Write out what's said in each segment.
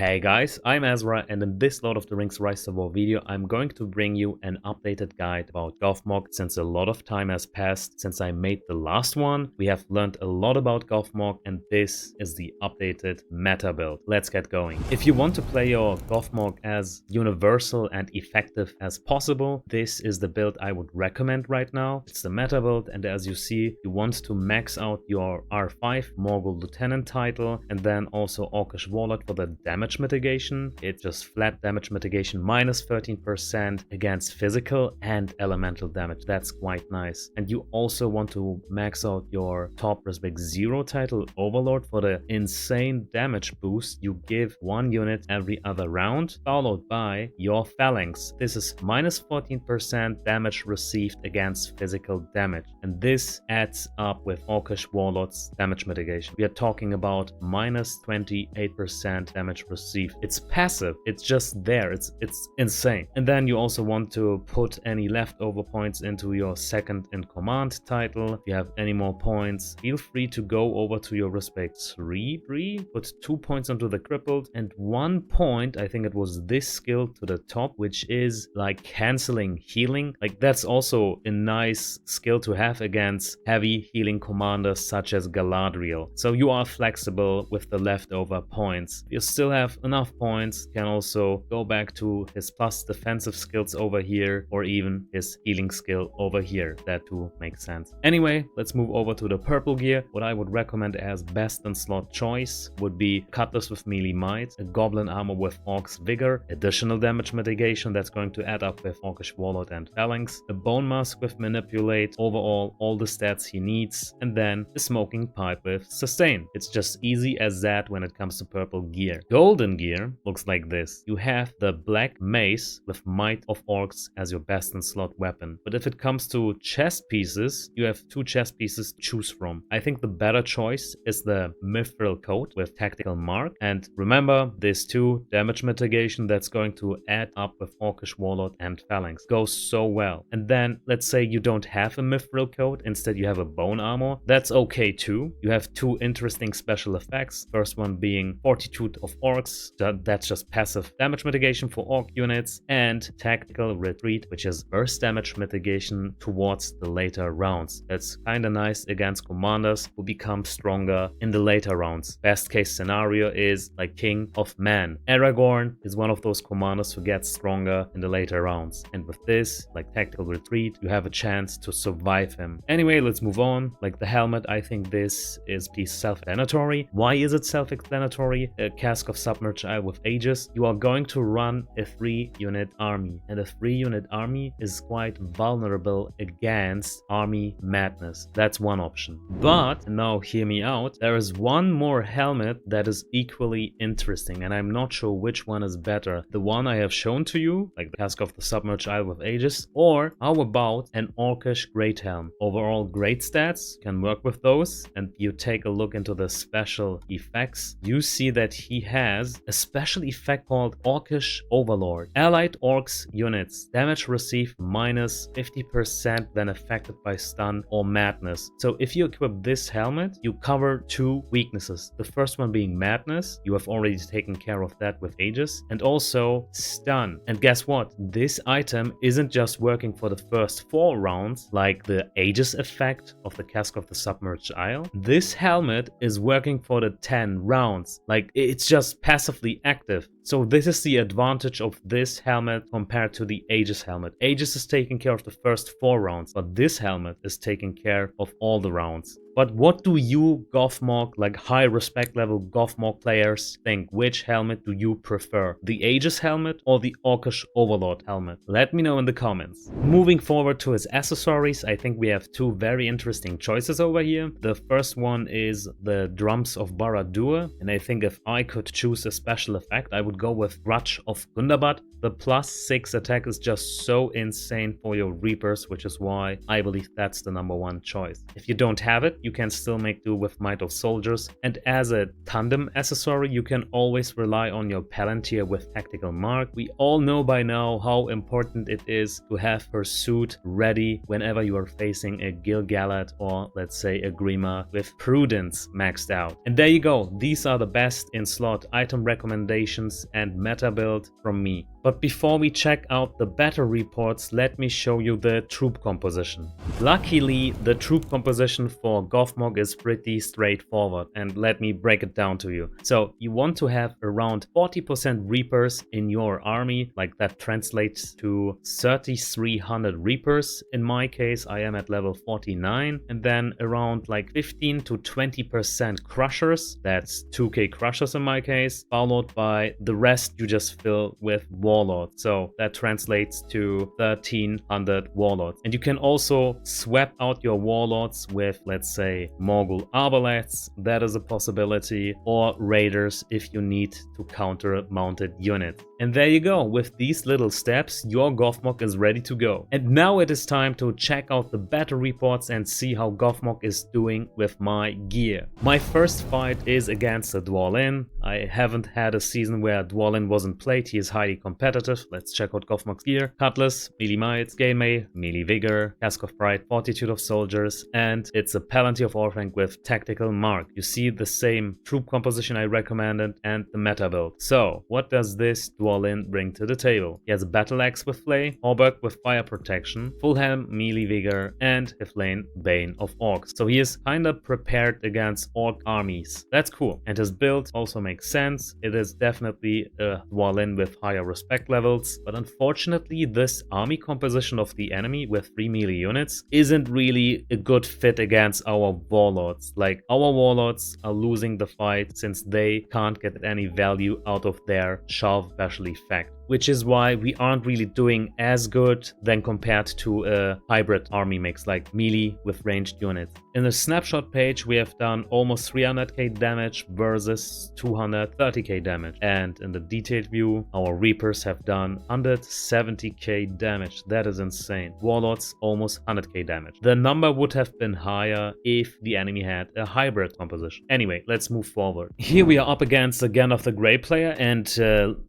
Hey guys, I'm Azra, and in this Lord of the Rings Rise of War video, I'm going to bring you an updated guide about Gothmog since a lot of time has passed since I made the last one. We have learned a lot about Gothmog, and this is the updated meta build. Let's get going. If you want to play your Gothmog as universal and effective as possible, this is the build I would recommend right now. It's the meta build, and as you see, you want to max out your R5 Morgul Lieutenant title, and then also Orcish Warlord for the damage mitigation. It's just flat damage mitigation minus 13% against physical and elemental damage. That's quite nice. And you also want to max out your top respect 0 title Overlord for the insane damage boost you give one unit every other round, followed by your phalanx. This is minus 14% damage received against physical damage, and this adds up with Orcish Warlord's damage mitigation. We are talking about minus 28% damage received. It's passive, it's just there, it's insane. And then you also want to put any leftover points into your second in command title. If you have any more points, feel free to go over to your respect 3, put 2 points onto the crippled and 1 point, I think it was this skill to the top, which is like canceling healing. Like that's also a nice skill to have against heavy healing commanders such as Galadriel. So you are flexible with the leftover points. If you still have enough points, you can also go back to his plus defensive skills over here, or even his healing skill over here. That too makes sense. Anyway, let's move over to the purple gear. What I would recommend as best in slot choice would be Cutlass with melee might, a Goblin armor with Orc's vigor, additional damage mitigation that's going to add up with Orcish Warlord and Phalanx, a Bone Mask with manipulate, overall all the stats he needs, and then a Smoking Pipe with sustain. It's just easy as that when it comes to purple gear. Golden gear looks like this. You have the Black Mace with Might of Orcs as your best in slot weapon. But if it comes to chest pieces, you have 2 chest pieces to choose from. I think the better choice is the Mithril Coat with Tactical Mark. And remember, this 2 damage mitigation that's going to add up with Orcish Warlord and Phalanx goes so well. And then let's say you don't have a Mithril Coat, instead you have a Bone Armor. That's okay too. You have 2 interesting special effects. First one being Fortitude of Orcs, that's just passive damage mitigation for Orc units, and Tactical Retreat, which is burst damage mitigation towards the later rounds. That's kinda nice against commanders who become stronger in the later rounds. Best case scenario is like King of Man. Aragorn is one of those commanders who gets stronger in the later rounds, and with this, like Tactical Retreat, you have a chance to survive him. Anyway, let's move on. Like the helmet, I think this is pretty self-explanatory. Why is it self-explanatory? A Cask of Submerged Isle with Aegis. You are going to run a 3-unit army, and a 3-unit army is quite vulnerable against army madness. That's one option. But now hear me out, there is one more helmet that is equally interesting, and I'm not sure which one is better. The one I have shown to you, like the Cask of the Submerged Isle with Aegis, or how about an Orcish Great Helm? Overall great stats, can work with those, and you take a look into the special effects, you see that he has a special effect called Orcish Overlord. Allied Orcs units, damage received minus 50% when affected by stun or madness. So if you equip this helmet, you cover 2 weaknesses. The first one being madness, you have already taken care of that with Aegis, and also stun. And guess what? This item isn't just working for the first 4 rounds, like the Aegis effect of the Cask of the Submerged Isle. This helmet is working for the 10 rounds. Like, it's just passively active. So this is the advantage of this helmet compared to the Aegis helmet. Aegis is taking care of the first 4 rounds, but this helmet is taking care of all the rounds. But what do you Gothmog, like high respect level Gothmog players, think? Which helmet do you prefer? The Aegis helmet or the Orcish Overlord helmet? Let me know in the comments. Moving forward to his accessories, I think we have 2 very interesting choices over here. The first one is the Drums of Barad-dûr, and I think if I could choose a special effect, I would go with Grudge of Gundabad. The +6 attack is just so insane for your Reapers, which is why I believe that's the #1 choice. If you don't have it, you can still make do with Might of Soldiers. And as a tandem accessory, you can always rely on your Palantir with Tactical Mark. We all know by now how important it is to have Pursuit ready whenever you are facing a Gil-galad or let's say a Grima with Prudence maxed out. And there you go, these are the best in slot item recommendations and meta build from me. But before we check out the battle reports, let me show you the troop composition. Luckily, the troop composition for Gothmog is pretty straightforward, and let me break it down to you. So you want to have around 40% Reapers in your army, like that translates to 3,300 Reapers. In my case, I am at level 49, and then around like 15 to 20% Crushers, that's 2k Crushers in my case, followed by the rest you just fill with Warlords. So that translates to 1,300 Warlords. And you can also swap out your Warlords with, let's say, Morgul Arbaleths, that is a possibility, or Raiders if you need to counter mounted units. And there you go, with these little steps, your Gothmog is ready to go. And now it is time to check out the battle reports and see how Gothmog is doing with my gear. My first fight is against a Dwalin. I haven't had a season where Dwalin wasn't played, he is highly competitive. Let's check out Gothmog's gear. Cutlass, Melee Might, Scale Mail, Melee Vigor, Cask of Pride, Fortitude of Soldiers, and it's a Palantir of Orphank with Tactical Mark. You see the same troop composition I recommended and the meta build. So, what does this Dwalin bring to the table? He has a Battle Axe with Flay, Hauberk with Fire Protection, Full Helm, Melee Vigor, and Hiflane, Bane of Orcs. So he is kinda prepared against Orc armies. That's cool. And his build also makes sense. It is definitely a Dwalin with higher respect levels, but unfortunately this army composition of the enemy with 3 melee units isn't really a good fit against our Warlords. Like, our Warlords are losing the fight since they can't get any value out of their Sharp Special Effect, which is why we aren't really doing as good than compared to a hybrid army mix like melee with ranged units. In the snapshot page we have done almost 300k damage versus 230k damage, and in the detailed view our Reapers have done 170k damage. That is insane. Warlords almost 100k damage. The number would have been higher if the enemy had a hybrid composition. Anyway, let's move forward. Here we are up against again of the Grey player, and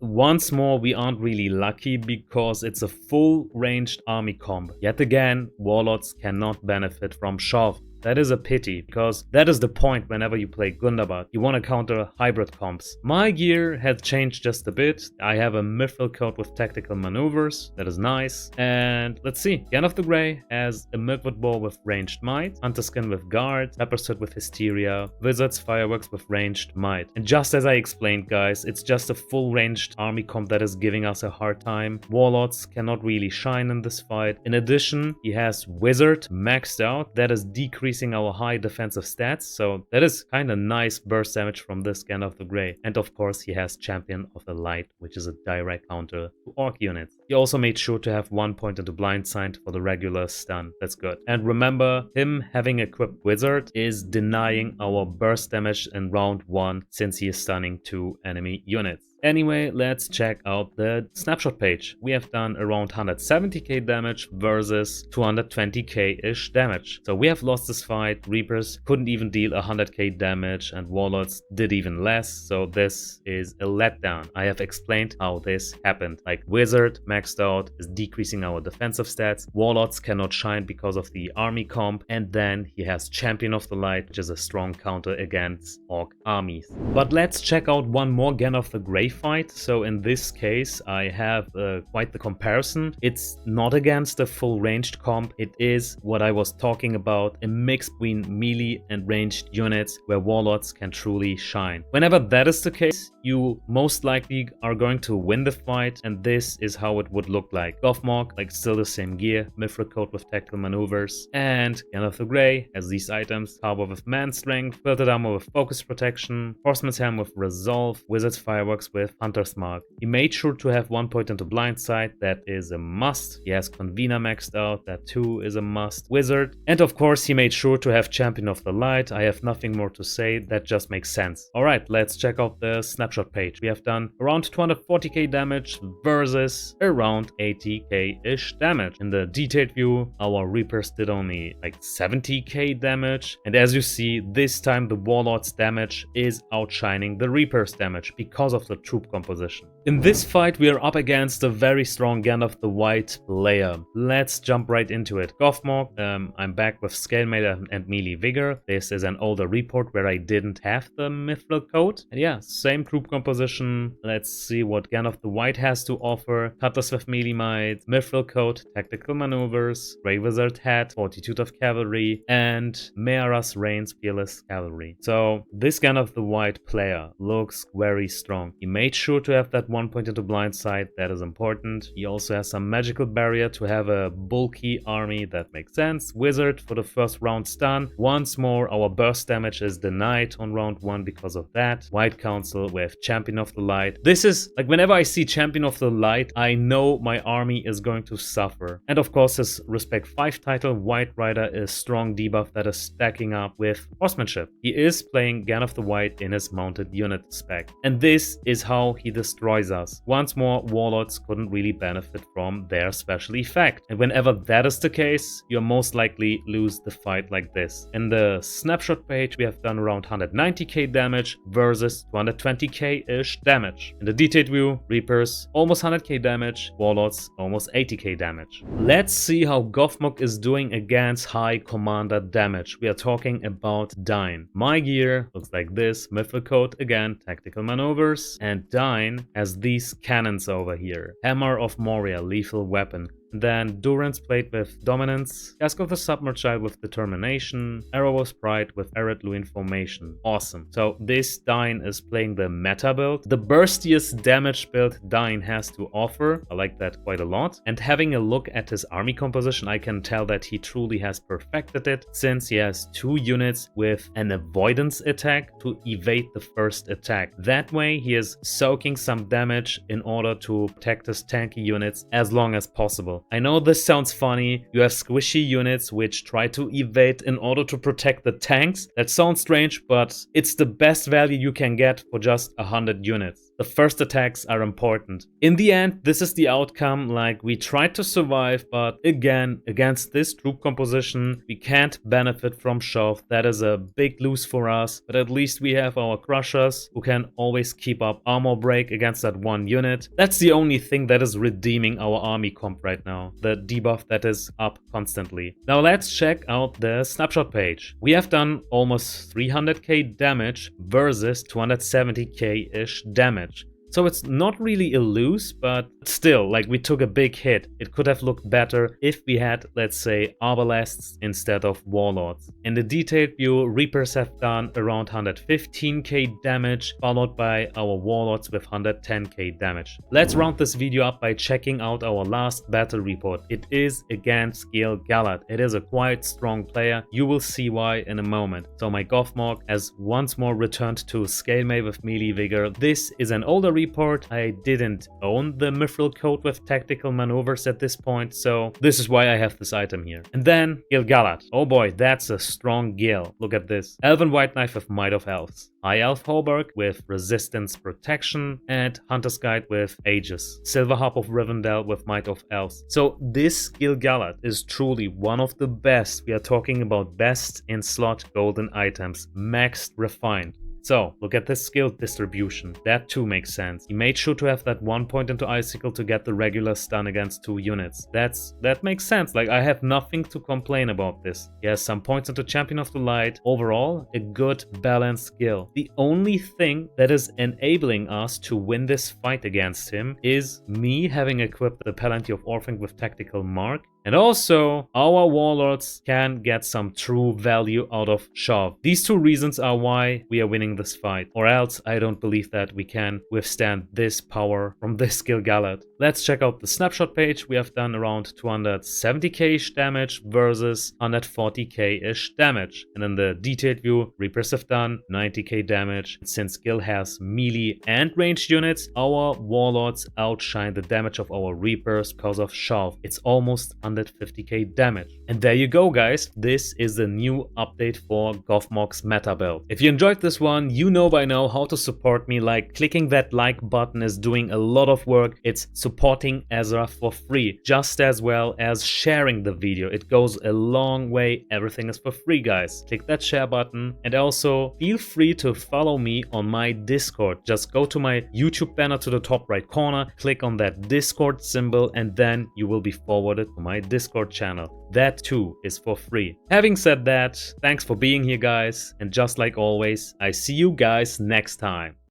once more we aren't really lucky because it's a full ranged army comp. Yet again, Warlords cannot benefit from Shove. That is a pity, because that is the point whenever you play Gundabad. You want to counter hybrid comps. My gear has changed just a bit. I have a Mithril coat with tactical maneuvers. That is nice. And let's see. Gan of the Grey has a Milkwood Bow with ranged might, Hunterskin with guard, Peppersuit with hysteria, Wizard's Fireworks with ranged might. And just as I explained, guys, it's just a full ranged army comp that is giving us a hard time. Warlords cannot really shine in this fight. In addition, he has Wizard maxed out. That is decreasing our high defensive stats, so that is kind of nice burst damage from this Gan of the Grey. And of course he has Champion of the Light, which is a direct counter to Orc units. He also made sure to have 1 point into Blindsight for the regular stun. That's good. And remember, him having equipped Wizard is denying our burst damage in round 1 since he is stunning 2 enemy units. Anyway, let's check out the snapshot page. We have done around 170k damage versus 220k-ish damage. So we have lost this fight. Reapers couldn't even deal 100k damage and Warlords did even less. So this is a letdown. I have explained how this happened. Like, Wizard maxed out is decreasing our defensive stats. Warlords cannot shine because of the army comp. And then he has Champion of the Light, which is a strong counter against Orc armies. But let's check out one more Gan of the Grey fight. So in this case I have quite the comparison. It's not against a full ranged comp, it is what I was talking about, a mix between melee and ranged units where Warlords can truly shine. Whenever that is the case, you most likely are going to win the fight, and this is how it would look like. Gothmog, like, still the same gear, Mithril coat with tactical maneuvers, and Gan of the Grey has these items: Harbor with man strength, Filtered armor with focus protection, Horseman's helm with resolve, Wizard's Fireworks with Hunter's Mark. He made sure to have 1 point into Blindsight, that is a must. He has Convener maxed out, that too is a must. Wizard, and of course he made sure to have Champion of the Light. I have nothing more to say, that just makes sense. Alright, let's check out the snapshot snapshot page, we have done around 240k damage versus around 80k-ish damage. In the detailed view, our Reapers did only like 70k damage, and as you see, this time the Warlord's damage is outshining the Reaper's damage because of the troop composition. In this fight, we are up against a very strong Gandalf the White player. Let's jump right into it. Gothmog, I'm back with Scalemator and Melee Vigor. This is an older report where I didn't have the Mithril Code. And yeah, same troop composition. Let's see what Gandalf the White has to offer. Cutlass with Melee Might, Mithril Code, Tactical Maneuvers, Grey Wizard Hat, Fortitude of Cavalry, and Meara's Reigns Fearless Cavalry. So this Gandalf the White player looks very strong. He made sure to have that 1 point into blind sight, that is important. He also has some magical barrier to have a bulky army, that makes sense. Wizard for the first round stun. Once more, our burst damage is denied on round 1 because of that. White Council with Champion of the Light. This is like whenever I see Champion of the Light, I know my army is going to suffer. And of course, his Respect 5 title, White Rider, is strong debuff that is stacking up with horsemanship. He is playing Gandalf the White in his mounted unit spec. And this is how he destroys us. Once more, Warlords couldn't really benefit from their special effect. And whenever that is the case, you'll most likely lose the fight like this. In the snapshot page, we have done around 190k damage versus 220k-ish damage. In the detailed view, Reapers almost 100k damage, Warlords almost 80k damage. Let's see how Gothmog is doing against high commander damage. We are talking about Dine. My gear looks like this. Mithril Code again, Tactical Maneuvers, and Dine has these cannons over here. Hammer of Moria, lethal weapon. Then Durance Plate with Dominance, Cask of the Submerged with Determination, Arrow of Pride with Arid Luin Formation. Awesome. So this Dine is playing the meta build, the burstiest damage build Dine has to offer. I like that quite a lot. And having a look at his army composition, I can tell that he truly has perfected it, since he has 2 units with an avoidance attack to evade the first attack. That way he is soaking some damage in order to protect his tanky units as long as possible. I know this sounds funny. You have squishy units which try to evade in order to protect the tanks. That sounds strange, but it's the best value you can get for just 100 units. The first attacks are important. In the end, this is the outcome. Like, we tried to survive, but again, against this troop composition, we can't benefit from shove. That is a big lose for us, but at least we have our crushers who can always keep up armor break against that one unit. That's the only thing that is redeeming our army comp right now, the debuff that is up constantly. Now let's check out the snapshot page. We have done almost 300k damage versus 270k-ish damage. So it's not really a lose, but still, like, we took a big hit. It could have looked better if we had, let's say, Arbalests instead of Warlords. In the detailed view, Reapers have done around 115k damage, followed by our Warlords with 110k damage. Let's round this video up by checking out our last battle report. It is against Gil-galad. It is a quite strong player. You will see why in a moment. So my Gothmog has once more returned to Scalemator with Melee Vigor. This is an older report. I didn't own the Mithril Code with Tactical Maneuvers at this point, so this is why I have this item here. And then Gil-galad. Oh boy, that's a strong Gil. Look at this. Elven White Knife with Might of Elves. High Elf Hauberk with Resistance Protection, and Hunter's Guide with Aegis. Silver Harp of Rivendell with Might of Elves. So this Gil-galad is truly one of the best. We are talking about best in slot golden items, maxed refined. So, look at this skill distribution. That too makes sense. He made sure to have that 1 point into Icicle to get the regular stun against 2 units. That makes sense. Like, I have nothing to complain about this. He has some points into Champion of the Light. Overall, a good balanced skill. The only thing that is enabling us to win this fight against him is me having equipped the Palantir of Orphan with Tactical Mark. And also, our Warlords can get some true value out of shove. These 2 reasons are why we are winning this fight. Or else, I don't believe that we can withstand this power from this Gil-galad. Let's check out the snapshot page. We have done around 270k-ish damage versus 140k-ish damage. And in the detailed view, Reapers have done 90k damage. Since Gil has melee and ranged units, our Warlords outshine the damage of our Reapers because of shove. It's almost 550k damage. And there you go, guys. This is the new update for Gothmog's meta build. If you enjoyed this one, you know by now how to support me. Like, clicking that like button is doing a lot of work. It's supporting Azra for free, just as well as sharing the video. It goes a long way. Everything is for free, guys. Click that share button, and also feel free to follow me on my Discord. Just go to my YouTube banner to the top right corner, click on that Discord symbol, and then you will be forwarded to my Discord channel. That too is for free. Having said that, thanks for being here, guys, and just like always, I see you guys next time.